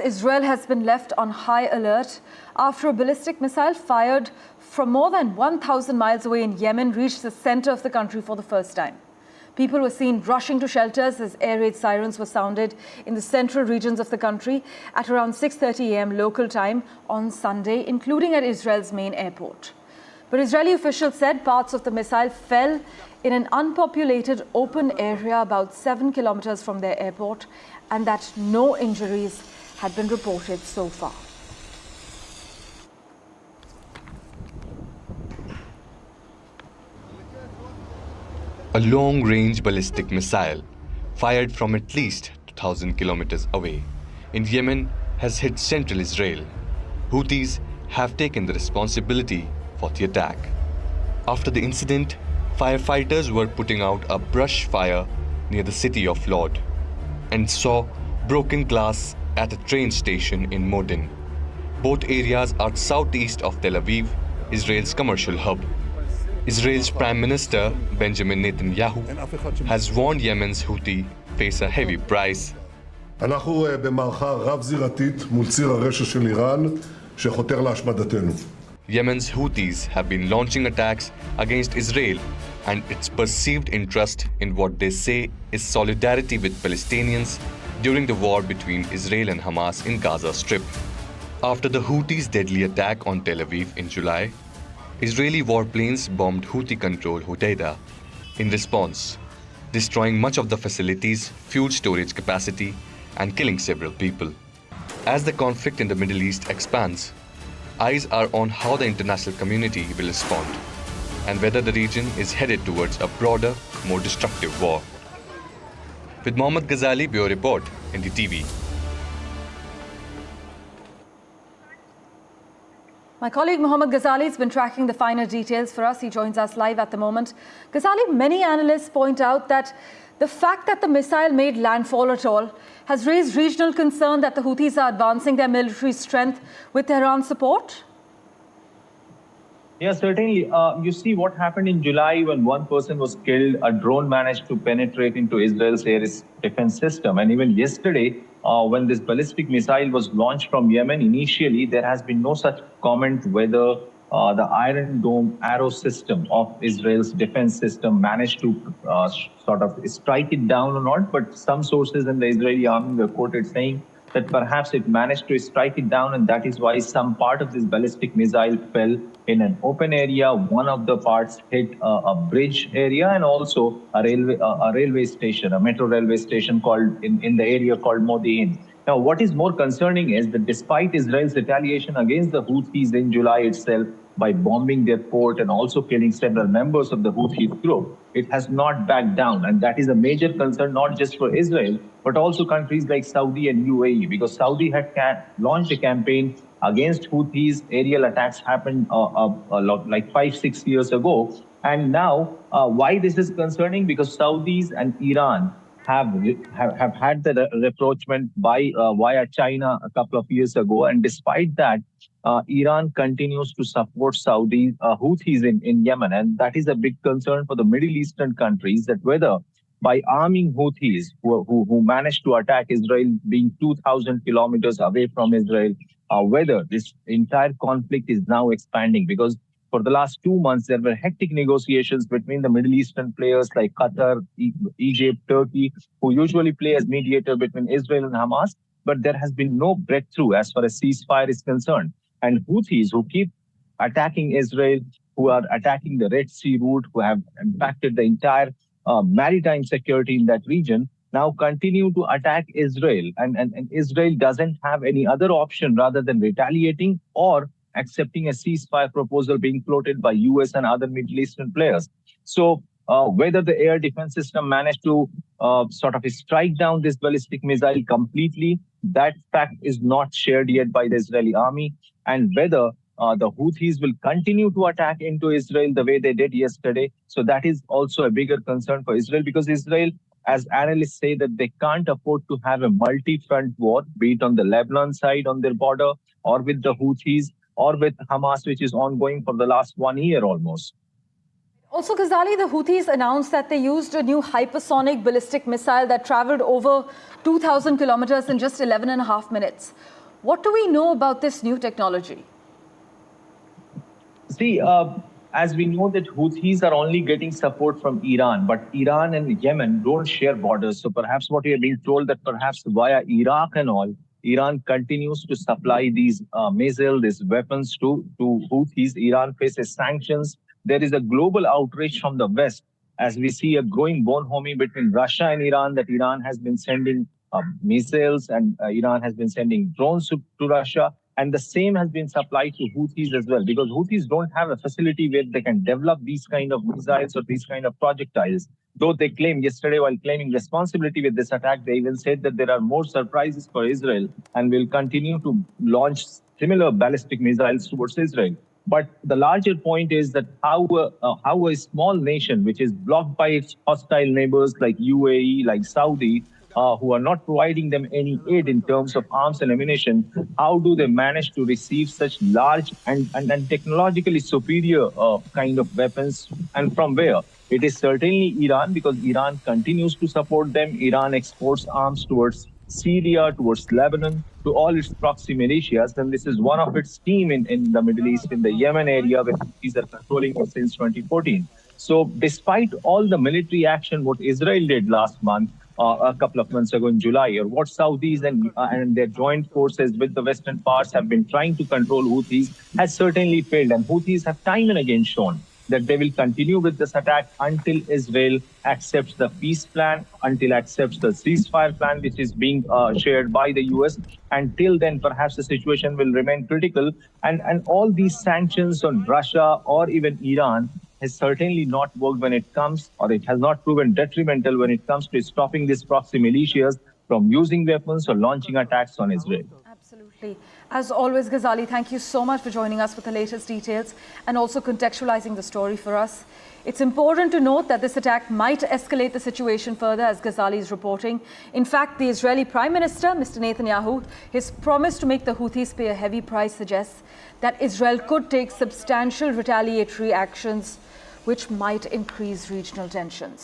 Israel has been left on high alert after a ballistic missile fired from more than 1,000 miles away in Yemen reached the center of the country for the first time. People were seen rushing to shelters as air raid sirens were sounded in the central regions of the country at around 6:30 a.m. local time on Sunday, including at Israel's main airport. But Israeli officials said parts of the missile fell in an unpopulated open area about 7 kilometers from their airport and that no injuries had been reported so far. A long-range ballistic missile, fired from at least 2,000 kilometers away, in Yemen has hit central Israel. Houthis have taken the responsibility for the attack. After the incident, firefighters were putting out a brush fire near the city of Lod and saw broken glass at a train station in Modin. Both areas are southeast of Tel Aviv, Israel's commercial hub. Israel's Prime Minister Benjamin Netanyahu has warned Yemen's Houthi face a heavy price. אנחנו במערכה רב-זירתית מול ציר הרשע של איראן שחותר להשמדתנו. Yemen's Houthis have been launching attacks against Israel and its perceived interest in what they say is solidarity with Palestinians during the war between Israel and Hamas in Gaza Strip. After the Houthis' deadly attack on Tel Aviv in July, Israeli warplanes bombed Houthi-controlled Hodeidah in response, destroying much of the facility's fuel storage capacity and killing several people. As the conflict in the Middle East expands, eyes are on how the international community will respond and whether the region is headed towards a broader, more destructive war. With Mohammad Ghazali, Bureau Report, NDTV. My colleague Mohammad Ghazali has been tracking the finer details for us. He joins us live at the moment. Ghazali, many analysts point out that the fact that the missile made landfall at all has raised regional concern that the Houthis are advancing their military strength with Tehran's support. Yeah, certainly. You see what happened in July when one person was killed, a drone managed to penetrate into Israel's air defense system. And even yesterday, when this ballistic missile was launched from Yemen, initially there has been no such comment whether the Iron Dome arrow system of Israel's defense system managed to sort of strike it down or not. But some sources in the Israeli army were quoted saying that perhaps it managed to strike it down, and that is why some part of this ballistic missile fell in an open area. One of the parts hit a bridge area and also a railway station, a metro railway station called in the area called Modi'in. Now, what is more concerning is that despite Israel's retaliation against the Houthis in July itself by bombing their port and also killing several members of the Houthi group, it has not backed down. And that is a major concern, not just for Israel, but also countries like Saudi and UAE, because Saudi had launched a campaign against Houthis. Aerial attacks happened like 5-6 years ago. And now, why this is concerning? Because Saudis and Iran have had the rapprochement via China a couple of years ago. And despite that, Iran continues to support Saudi Houthis in Yemen. And that is a big concern for the Middle Eastern countries, that whether by arming Houthis who managed to attack Israel, being 2,000 kilometers away from Israel, whether this entire conflict is now expanding. Because for the last 2 months, there were hectic negotiations between the Middle Eastern players like Qatar, Egypt, Turkey, who usually play as mediator between Israel and Hamas. But there has been no breakthrough as far as ceasefire is concerned. And Houthis who keep attacking Israel, who are attacking the Red Sea route, who have impacted the entire maritime security in that region, now continue to attack Israel. And Israel doesn't have any other option rather than retaliating or accepting a ceasefire proposal being floated by US and other Middle Eastern players. So whether the air defense system managed to sort of strike down this ballistic missile completely, that fact is not shared yet by the Israeli army. And whether the Houthis will continue to attack into Israel the way they did yesterday. So that is also a bigger concern for Israel, because Israel, as analysts say, that they can't afford to have a multi-front war, be it on the Lebanon side on their border, or with the Houthis, or with Hamas, which is ongoing for the last 1 year almost. Also, Ghazali, the Houthis announced that they used a new hypersonic ballistic missile that traveled over 2,000 kilometers in just 11 and a half minutes. What do we know about this new technology? See, as we know that Houthis are only getting support from Iran, but Iran and Yemen don't share borders. So perhaps what we are being told that perhaps via Iraq and all, Iran continues to supply these missiles, these weapons to Houthis. Iran faces sanctions. There is a global outrage from the West as we see a growing bonhomie between Russia and Iran, that Iran has been sending missiles and Iran has been sending drones to Russia. And the same has been supplied to Houthis as well, because Houthis don't have a facility where they can develop these kind of missiles or these kind of projectiles. Though they claim yesterday, while claiming responsibility with this attack, they even said that there are more surprises for Israel and will continue to launch similar ballistic missiles towards Israel. But the larger point is that how a small nation, which is blocked by its hostile neighbors like UAE, like Saudi, who are not providing them any aid in terms of arms and ammunition, how do they manage to receive such large and technologically superior kind of weapons, and from where? It is certainly Iran, because Iran continues to support them. Iran exports arms towards Syria, towards Lebanon, to all its proxy militias, and this is one of its team in the Middle East, in the Yemen area, where these are controlling it since 2014. So despite all the military action, what Israel did last month, a couple of months ago in July, or what Saudis and their joint forces with the Western powers have been trying to control Houthis, has certainly failed. And Houthis have time and again shown that they will continue with this attack until Israel accepts the peace plan, until accepts the ceasefire plan, which is being shared by the US. Until then, perhaps the situation will remain critical. And all these sanctions on Russia or even Iran has certainly not worked when it comes, or it has not proven detrimental when it comes to stopping these proxy militias from using weapons or launching attacks on Israel. Absolutely. As always, Ghazali, thank you so much for joining us with the latest details and also contextualizing the story for us. It's important to note that this attack might escalate the situation further, as Ghazali is reporting. In fact, the Israeli Prime Minister, Mr. Netanyahu, his promise to make the Houthis pay a heavy price suggests that Israel could take substantial retaliatory actions which might increase regional tensions.